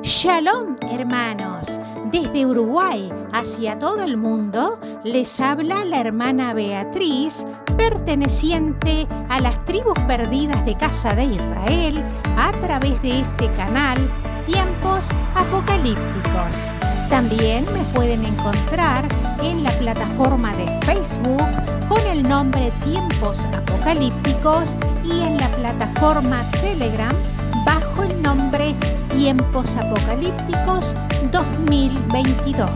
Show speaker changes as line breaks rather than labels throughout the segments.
Shalom, hermanos. Desde Uruguay hacia todo el mundo les habla la hermana Beatriz, perteneciente a las tribus perdidas de Casa de Israel, a través de este canal Tiempos Apocalípticos. También me pueden encontrar en la plataforma de Facebook con el nombre Tiempos Apocalípticos y en la plataforma Telegram bajo el nombre Tiempos Apocalípticos 2022.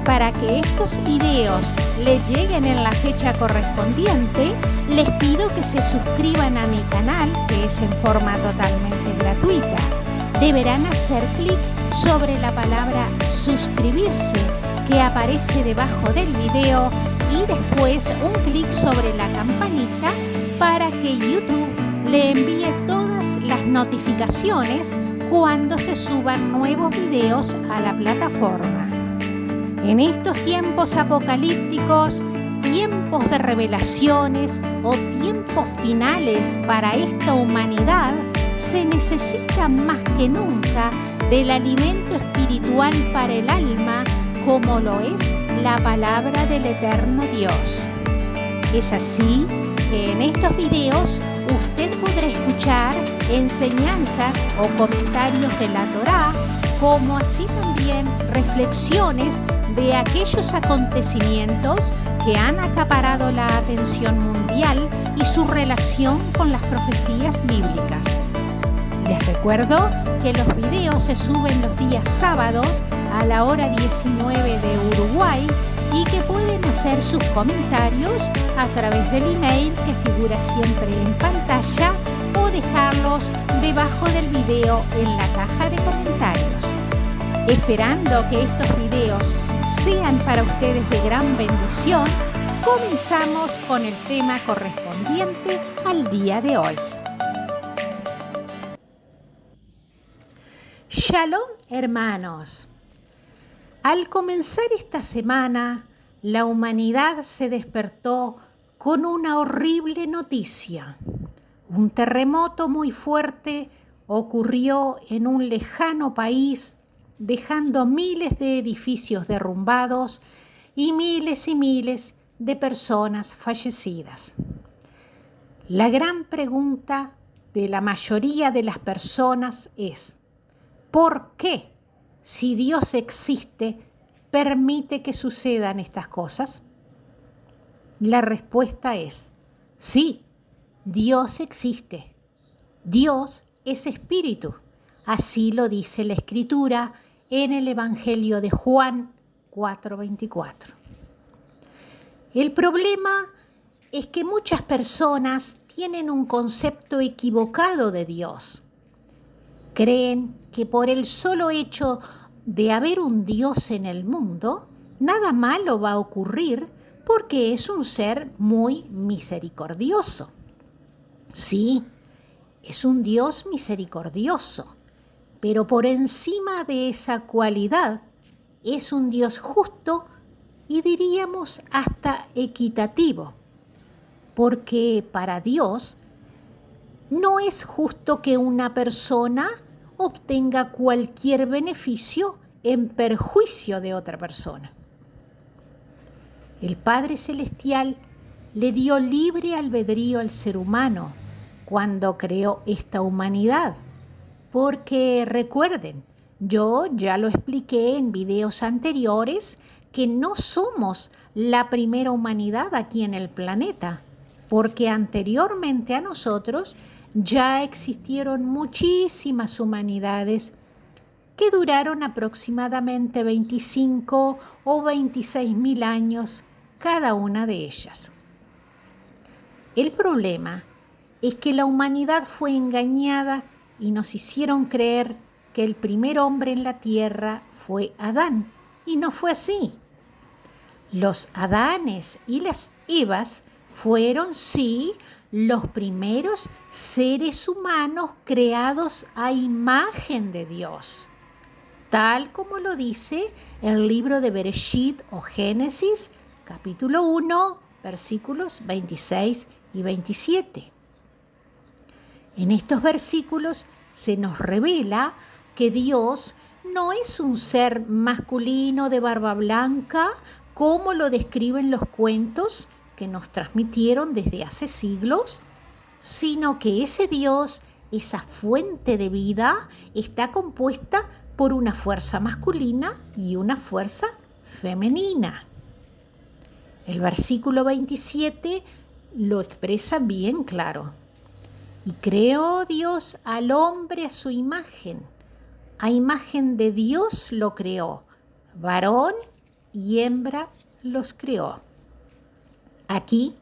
Para que estos videos les lleguen en la fecha correspondiente, les pido que se suscriban a mi canal, que es en forma totalmente gratuita. Deberán hacer clic sobre la palabra suscribirse que aparece debajo del video y después un clic sobre la campanita para que YouTube le envíe todas las notificaciones cuando se suban nuevos videos a la plataforma. En estos tiempos apocalípticos, tiempos de revelaciones o tiempos finales para esta humanidad, se necesita más que nunca del alimento espiritual para el alma, como lo es la palabra del eterno Dios. Es así que en estos videos usted podrá escuchar enseñanzas o comentarios de la Torá, como así también reflexiones de aquellos acontecimientos que han acaparado la atención mundial y su relación con las profecías bíblicas. Les recuerdo que los videos se suben los días sábados a la hora 19 de Uruguay y que pueden hacer sus comentarios a través del email que figura siempre en pantalla o dejarlos debajo del video en la caja de comentarios. Esperando que estos videos sean para ustedes de gran bendición, comenzamos con el tema correspondiente al día de hoy. Shalom, hermanos. Al comenzar esta semana, la humanidad se despertó con una horrible noticia. Un terremoto muy fuerte ocurrió en un lejano país, dejando miles de edificios derrumbados y miles de personas fallecidas. La gran pregunta de la mayoría de las personas es: ¿por qué, si Dios existe, permite que sucedan estas cosas? La respuesta es: sí, Dios existe. Dios es espíritu. Así lo dice la Escritura en el Evangelio de Juan 4:24. El problema es que muchas personas tienen un concepto equivocado de Dios. Creen que por el solo hecho de haber un Dios en el mundo, nada malo va a ocurrir porque es un ser muy misericordioso. Sí, es un Dios misericordioso, pero por encima de esa cualidad es un Dios justo y diríamos hasta equitativo, porque para Dios no es justo que una persona obtenga cualquier beneficio en perjuicio de otra persona. El Padre Celestial le dio libre albedrío al ser humano cuando creó esta humanidad, porque recuerden, yo ya lo expliqué en videos anteriores, que no somos la primera humanidad aquí en el planeta, porque anteriormente a nosotros ya existieron muchísimas humanidades que duraron aproximadamente 25 o 26 mil años cada una de ellas. El problema es que la humanidad fue engañada y nos hicieron creer que el primer hombre en la tierra fue Adán, y no fue así. Los Adanes y las Evas fueron, sí, los primeros seres humanos creados a imagen de Dios, tal como lo dice el libro de Bereshit o Génesis, capítulo 1, versículos 26 y 27. En estos versículos se nos revela que Dios no es un ser masculino de barba blanca, como lo describen los cuentos que nos transmitieron desde hace siglos, sino que ese Dios, esa fuente de vida, está compuesta por una fuerza masculina y una fuerza femenina. El versículo 27 lo expresa bien claro. Y creó Dios al hombre a su imagen. A imagen de Dios lo creó. Varón y hembra los creó. Aquí,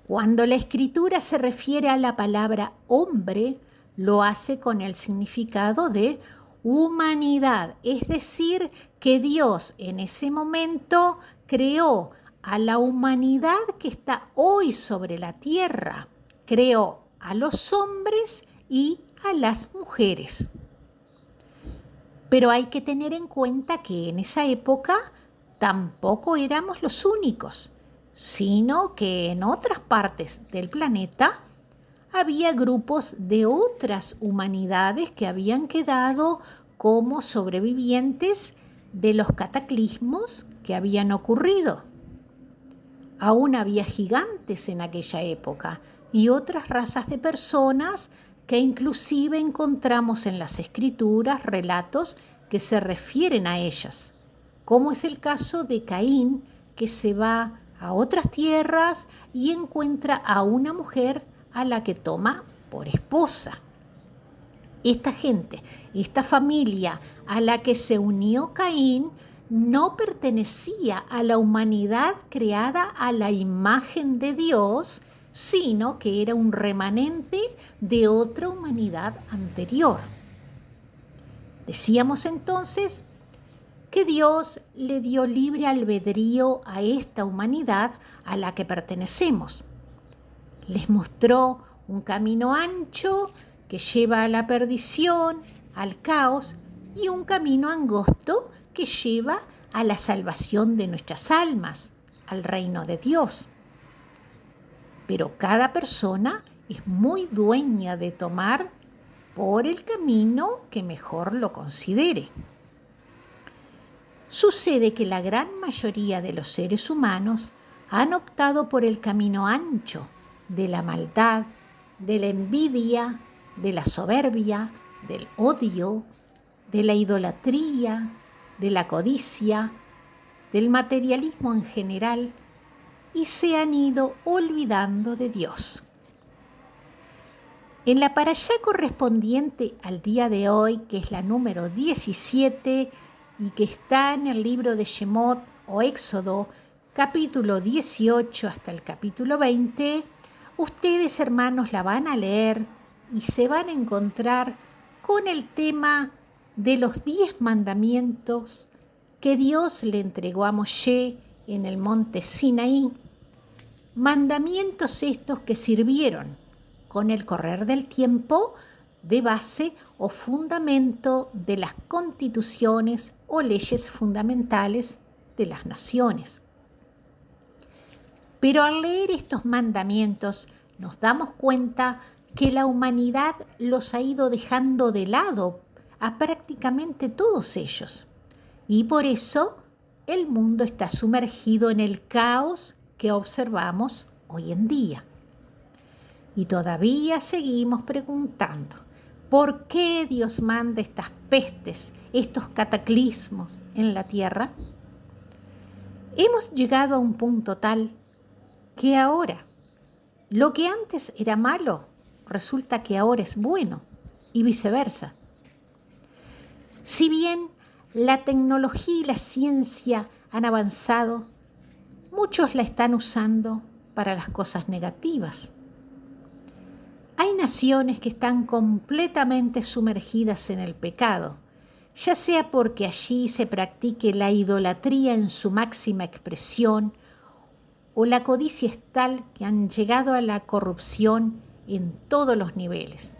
cuando la Escritura se refiere a la palabra hombre, lo hace con el significado de humanidad. Es decir, que Dios en ese momento creó a la humanidad que está hoy sobre la tierra. Creó a los hombres y a las mujeres. Pero hay que tener en cuenta que en esa época tampoco éramos los únicos, sino que en otras partes del planeta había grupos de otras humanidades que habían quedado como sobrevivientes de los cataclismos que habían ocurrido. Aún había gigantes en aquella época y otras razas de personas que inclusive encontramos en las escrituras relatos que se refieren a ellas, como es el caso de Caín, que se va a otras tierras y encuentra a una mujer a la que toma por esposa. Esta gente, esta familia a la que se unió Caín, no pertenecía a la humanidad creada a la imagen de Dios, sino que era un remanente de otra humanidad anterior. Decíamos entonces que Dios le dio libre albedrío a esta humanidad a la que pertenecemos. Les mostró un camino ancho que lleva a la perdición, al caos, y un camino angosto que lleva a la salvación de nuestras almas, al reino de Dios. Pero cada persona es muy dueña de tomar por el camino que mejor lo considere. Sucede que la gran mayoría de los seres humanos han optado por el camino ancho de la maldad, de la envidia, de la soberbia, del odio, de la idolatría, de la codicia, del materialismo en general, y se han ido olvidando de Dios. En la parashá correspondiente al día de hoy, que es la número 17 y que está en el libro de Shemot o Éxodo, capítulo 18 hasta el capítulo 20, ustedes, hermanos, la van a leer y se van a encontrar con el tema de los 10 mandamientos que Dios le entregó a Moshe en el monte Sinaí. Mandamientos estos que sirvieron con el correr del tiempo de base o fundamento de las constituciones o leyes fundamentales de las naciones. Pero al leer estos mandamientos nos damos cuenta que la humanidad los ha ido dejando de lado a prácticamente todos ellos. Y por eso el mundo está sumergido en el caos que observamos hoy en día. Y todavía seguimos preguntando, ¿por qué Dios manda estas pestes, estos cataclismos en la tierra? Hemos llegado a un punto tal que ahora lo que antes era malo resulta que ahora es bueno y viceversa. Si bien la tecnología y la ciencia han avanzado, muchos la están usando para las cosas negativas. Hay naciones que están completamente sumergidas en el pecado, ya sea porque allí se practique la idolatría en su máxima expresión o la codicia es tal que han llegado a la corrupción en todos los niveles.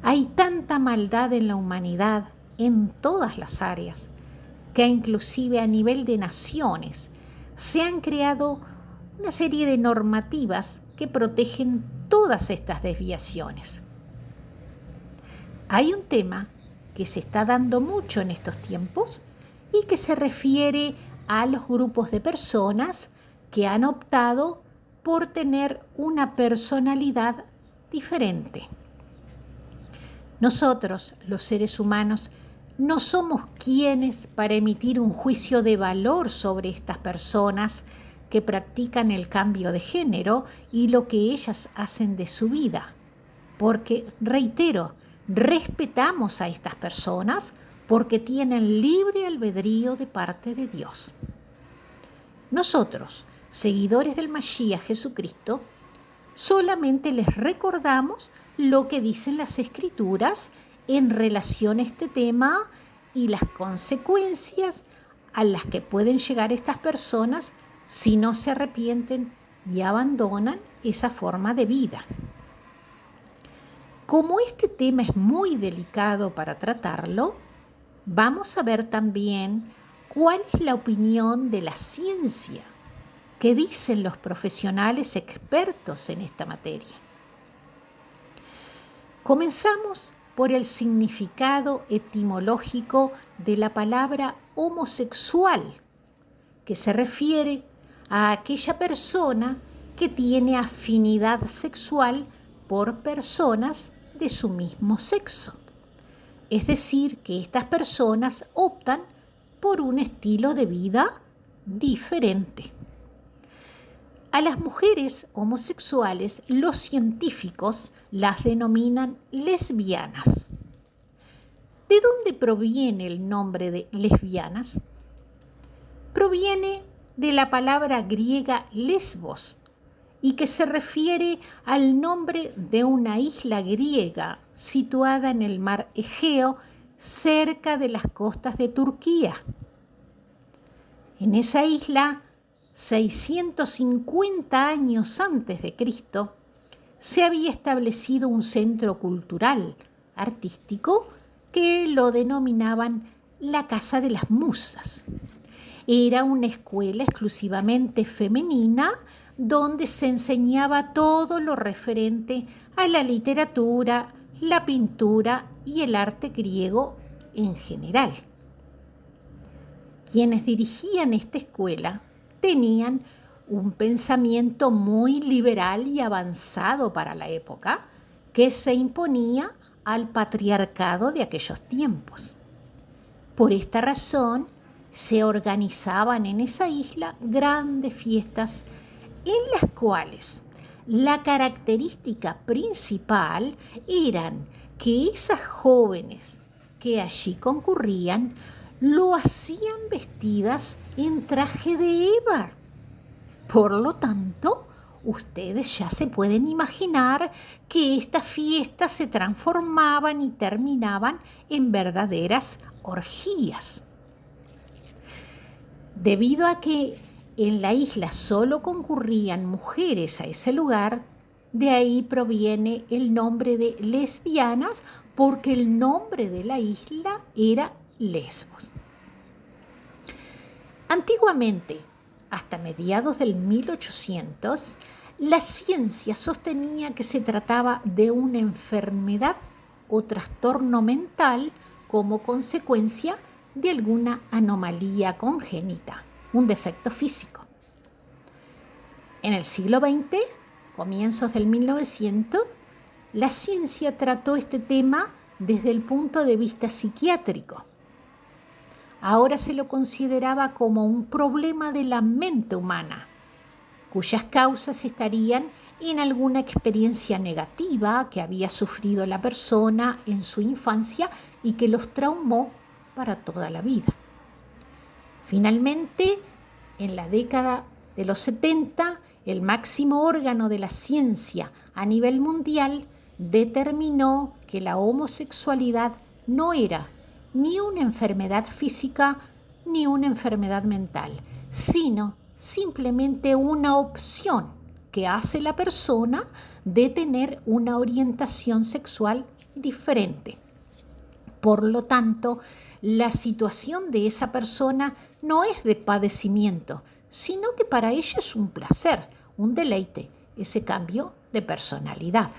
Hay tanta maldad en la humanidad en todas las áreas que inclusive a nivel de naciones se han creado una serie de normativas que protegen todas estas desviaciones. Hay un tema que se está dando mucho en estos tiempos y que se refiere a los grupos de personas que han optado por tener una personalidad diferente. Nosotros, los seres humanos, no somos quienes para emitir un juicio de valor sobre estas personas que practican el cambio de género y lo que ellas hacen de su vida. Porque, reitero, respetamos a estas personas porque tienen libre albedrío de parte de Dios. Nosotros, seguidores del Mashiach Jesucristo, solamente les recordamos lo que dicen las Escrituras en relación a este tema y las consecuencias a las que pueden llegar estas personas si no se arrepienten y abandonan esa forma de vida. Como este tema es muy delicado para tratarlo, vamos a ver también cuál es la opinión de la ciencia, qué dicen los profesionales expertos en esta materia. Comenzamos por el significado etimológico de la palabra homosexual, que se refiere a aquella persona que tiene afinidad sexual por personas de su mismo sexo. Es decir, que estas personas optan por un estilo de vida diferente. A las mujeres homosexuales, los científicos las denominan lesbianas. ¿De dónde proviene el nombre de lesbianas? Proviene de la palabra griega lesbos y que se refiere al nombre de una isla griega situada en el mar Egeo, cerca de las costas de Turquía. En esa isla, 650 años antes de Cristo, se había establecido un centro cultural, artístico, que lo denominaban la Casa de las Musas. Era una escuela exclusivamente femenina donde se enseñaba todo lo referente a la literatura, la pintura y el arte griego en general. Quienes dirigían esta escuela tenían un pensamiento muy liberal y avanzado para la época que se imponía al patriarcado de aquellos tiempos. Por esta razón, se organizaban en esa isla grandes fiestas en las cuales la característica principal eran que esas jóvenes que allí concurrían lo hacían vestidas en traje de Eva. Por lo tanto, ustedes ya se pueden imaginar que estas fiestas se transformaban y terminaban en verdaderas orgías. Debido a que en la isla solo concurrían mujeres a ese lugar, de ahí proviene el nombre de lesbianas, porque el nombre de la isla era Lesbos. Antiguamente, hasta mediados del 1800, la ciencia sostenía que se trataba de una enfermedad o trastorno mental como consecuencia de alguna anomalía congénita, un defecto físico. En el siglo XX, comienzos del 1900, la ciencia trató este tema desde el punto de vista psiquiátrico. Ahora se lo consideraba como un problema de la mente humana, cuyas causas estarían en alguna experiencia negativa que había sufrido la persona en su infancia y que los traumó para toda la vida. Finalmente, en la década de los 70, el máximo órgano de la ciencia a nivel mundial determinó que la homosexualidad no era ni una enfermedad física ni una enfermedad mental, sino simplemente una opción que hace la persona de tener una orientación sexual diferente. Por lo tanto, la situación de esa persona no es de padecimiento, sino que para ella es un placer, un deleite, ese cambio de personalidad.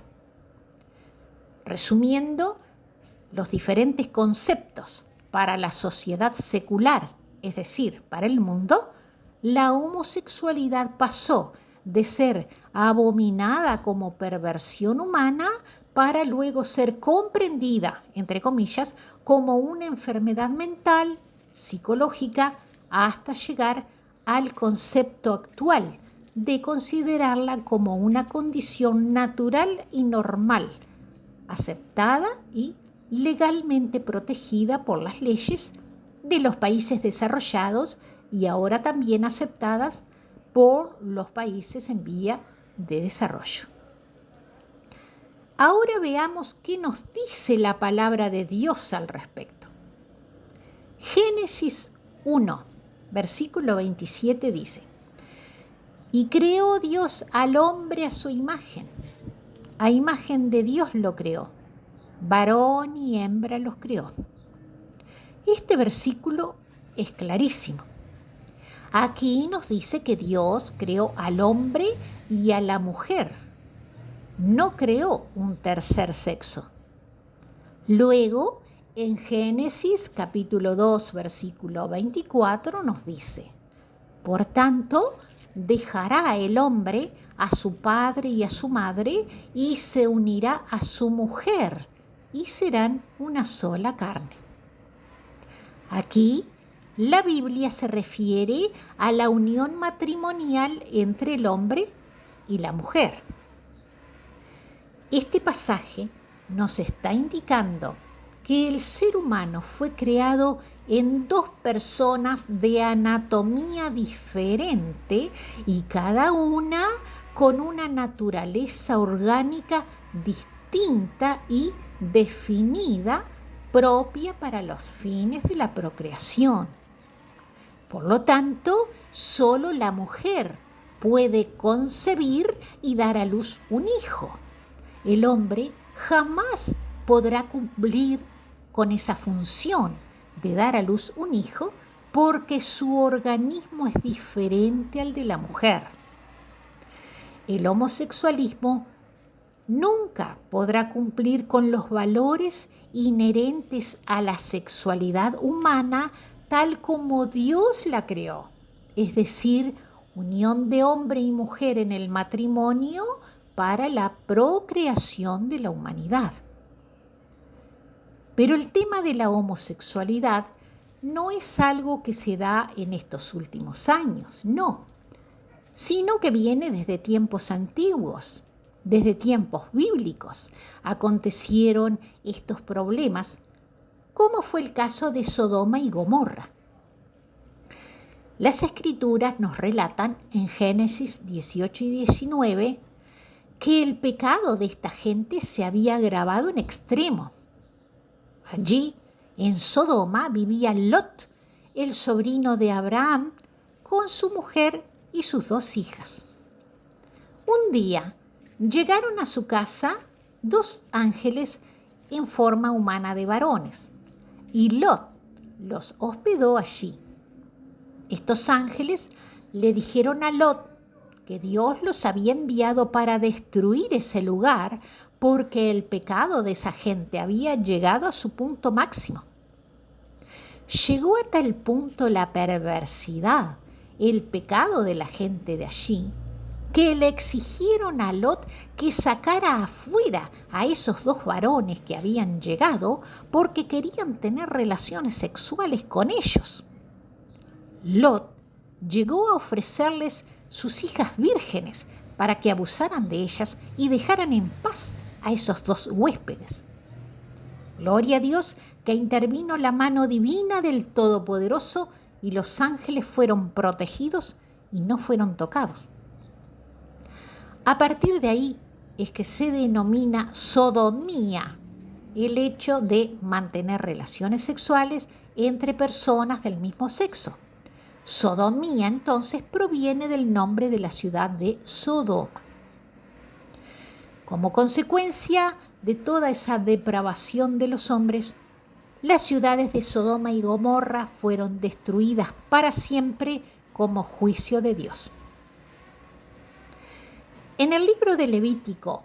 Resumiendo, los diferentes conceptos para la sociedad secular, es decir, para el mundo, la homosexualidad pasó de ser abominada como perversión humana para luego ser comprendida, entre comillas, como una enfermedad mental, psicológica, hasta llegar al concepto actual de considerarla como una condición natural y normal, aceptada y legalmente protegida por las leyes de los países desarrollados y ahora también aceptadas por los países en vía de desarrollo. Ahora veamos qué nos dice la palabra de Dios al respecto. Génesis 1, versículo 27 dice: Y creó Dios al hombre a su imagen. A imagen de Dios lo creó. Varón y hembra los creó. Este versículo es clarísimo. Aquí nos dice que Dios creó al hombre y a la mujer. No creó un tercer sexo. Luego, en Génesis capítulo 2, versículo 24 nos dice: Por tanto, dejará el hombre a su padre y a su madre y se unirá a su mujer y serán una sola carne. Aquí, la Biblia se refiere a la unión matrimonial entre el hombre y la mujer. Este pasaje nos está indicando que el ser humano fue creado en dos personas de anatomía diferente y cada una con una naturaleza orgánica distinta y definida propia para los fines de la procreación. Por lo tanto, solo la mujer puede concebir y dar a luz un hijo. El hombre jamás podrá cumplir con esa función de dar a luz un hijo porque su organismo es diferente al de la mujer. El homosexualismo nunca podrá cumplir con los valores inherentes a la sexualidad humana tal como Dios la creó, es decir, unión de hombre y mujer en el matrimonio para la procreación de la humanidad. Pero el tema de la homosexualidad no es algo que se da en estos últimos años, no, sino que viene desde tiempos antiguos, desde tiempos bíblicos. Acontecieron estos problemas, como fue el caso de Sodoma y Gomorra. Las Escrituras nos relatan en Génesis 18 y 19 que el pecado de esta gente se había agravado en extremo. Allí, en Sodoma, vivía Lot, el sobrino de Abraham, con su mujer y sus 2 hijas. Un día llegaron a su casa 2 ángeles en forma humana de varones, y Lot los hospedó allí. Estos ángeles le dijeron a Lot que Dios los había enviado para destruir ese lugar porque el pecado de esa gente había llegado a su punto máximo. Llegó a tal punto la perversidad, el pecado de la gente de allí, que le exigieron a Lot que sacara afuera a esos 2 varones que habían llegado porque querían tener relaciones sexuales con ellos. Lot llegó a ofrecerles sus hijas vírgenes para que abusaran de ellas y dejaran en paz a esos 2 huéspedes. Gloria a Dios que intervino la mano divina del Todopoderoso y los ángeles fueron protegidos y no fueron tocados. A partir de ahí es que se denomina sodomía el hecho de mantener relaciones sexuales entre personas del mismo sexo. Sodomía entonces proviene del nombre de la ciudad de Sodoma. Como consecuencia de toda esa depravación de los hombres, las ciudades de Sodoma y Gomorra fueron destruidas para siempre como juicio de Dios. En el libro de Levítico,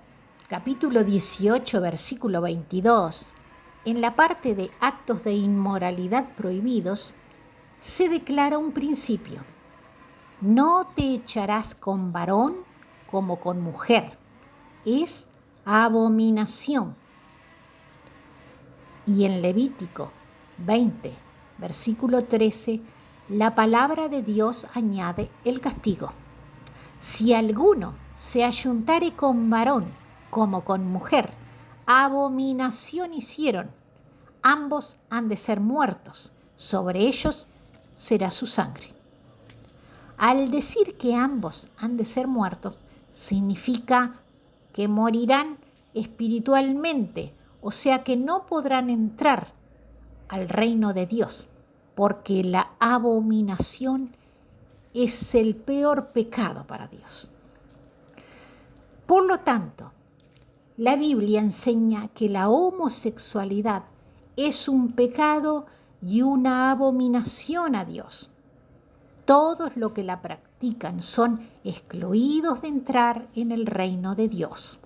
capítulo 18, versículo 22, en la parte de actos de inmoralidad prohibidos, se declara un principio. No te echarás con varón como con mujer. Es abominación. Y en Levítico 20, versículo 13, la palabra de Dios añade el castigo. Si alguno se ayuntare con varón como con mujer, abominación hicieron, ambos han de ser muertos, sobre ellos será su sangre. Al decir que ambos han de ser muertos, significa que morirán espiritualmente, o sea que no podrán entrar al reino de Dios, porque la abominación es el peor pecado para Dios. Por lo tanto, la Biblia enseña que la homosexualidad es un pecado y una abominación a Dios. Todos los que la practican son excluidos de entrar en el reino de Dios.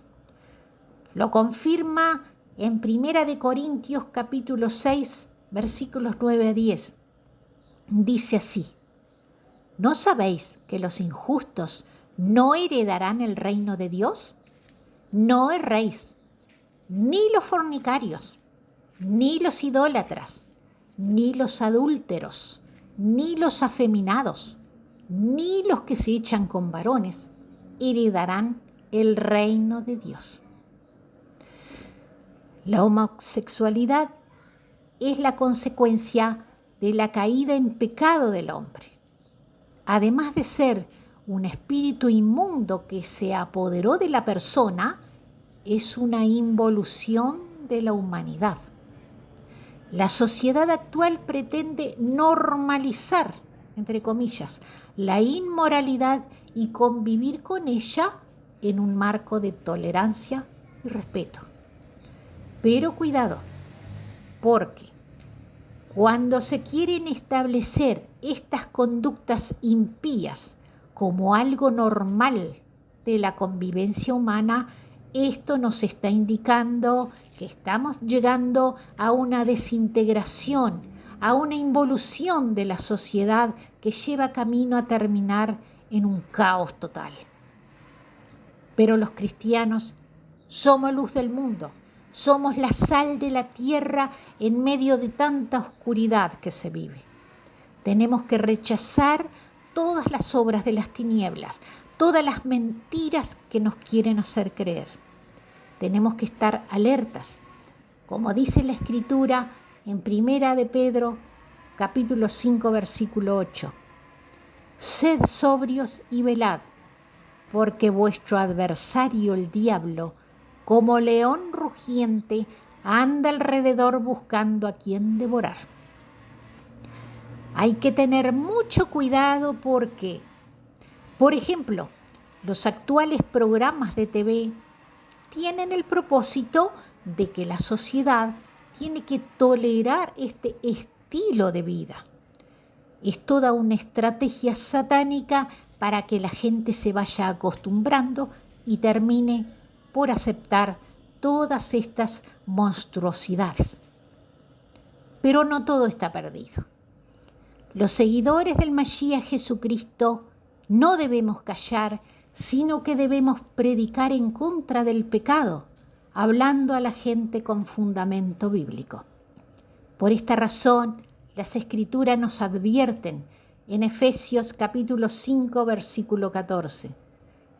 Lo confirma en 1 Corintios capítulo 6, versículos 9 a 10. Dice así: ¿no sabéis que los injustos no heredarán el reino de Dios? No erréis, ni los fornicarios, ni los idólatras, ni los adúlteros, ni los afeminados, ni los que se echan con varones heredarán el reino de Dios. La homosexualidad es la consecuencia de la caída en pecado del hombre. Además de ser un espíritu inmundo que se apoderó de la persona, es una involución de la humanidad. La sociedad actual pretende normalizar, entre comillas, la inmoralidad y convivir con ella en un marco de tolerancia y respeto. Pero cuidado, porque cuando se quieren establecer estas conductas impías como algo normal de la convivencia humana, esto nos está indicando que estamos llegando a una desintegración, a una involución de la sociedad que lleva camino a terminar en un caos total. Pero los cristianos somos luz del mundo, somos la sal de la tierra en medio de tanta oscuridad que se vive. Tenemos que rechazar todas las obras de las tinieblas, todas las mentiras que nos quieren hacer creer. Tenemos que estar alertas, como dice la Escritura en 1 de Pedro, capítulo 5, versículo 8. Sed sobrios y velad, porque vuestro adversario el diablo, como león rugiente, anda alrededor buscando a quien devorar. Hay que tener mucho cuidado porque, por ejemplo, los actuales programas de TV tienen el propósito de que la sociedad tiene que tolerar este estilo de vida. Es toda una estrategia satánica para que la gente se vaya acostumbrando y termine por aceptar todas estas monstruosidades. Pero no todo está perdido. Los seguidores del Mashiach Jesucristo no debemos callar, sino que debemos predicar en contra del pecado, hablando a la gente con fundamento bíblico. Por esta razón, las Escrituras nos advierten en Efesios capítulo 5, versículo 14.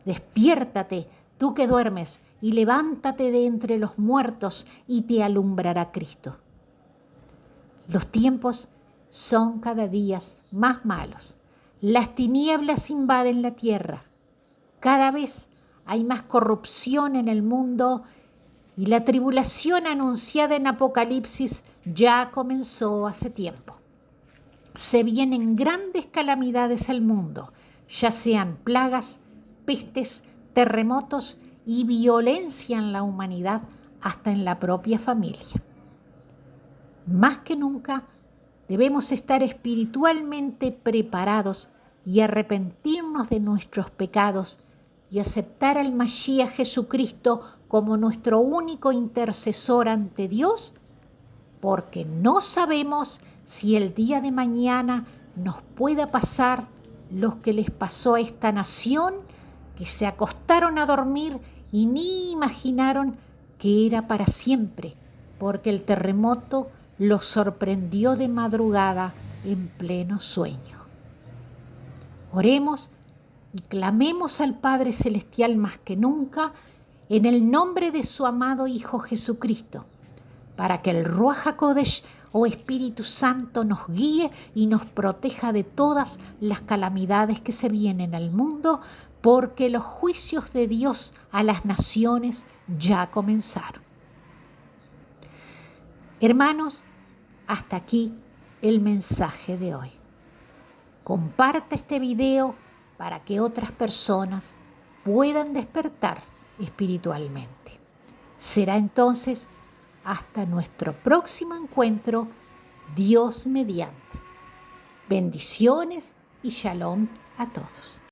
Despiértate, tú que duermes, y levántate de entre los muertos, y te alumbrará Cristo. Los tiempos son cada día más malos. Las tinieblas invaden la tierra. Cada vez hay más corrupción en el mundo y la tribulación anunciada en Apocalipsis ya comenzó hace tiempo. Se vienen grandes calamidades al mundo, ya sean plagas, pestes, terremotos y violencia en la humanidad, hasta en la propia familia. Más que nunca, debemos estar espiritualmente preparados y arrepentirnos de nuestros pecados y aceptar al Mashiach Jesucristo como nuestro único intercesor ante Dios porque no sabemos si el día de mañana nos pueda pasar lo que les pasó a esta nación, que se acostaron a dormir y ni imaginaron que era para siempre, porque el terremoto los sorprendió de madrugada en pleno sueño. Oremos y clamemos al Padre Celestial más que nunca en el nombre de su amado Hijo Jesucristo, para que el Ruach HaKodesh, o Espíritu Santo, nos guíe y nos proteja de todas las calamidades que se vienen al mundo, porque los juicios de Dios a las naciones ya comenzaron. Hermanos, hasta aquí el mensaje de hoy. Comparta este video para que otras personas puedan despertar espiritualmente. Será entonces hasta nuestro próximo encuentro, Dios mediante. Bendiciones y shalom a todos.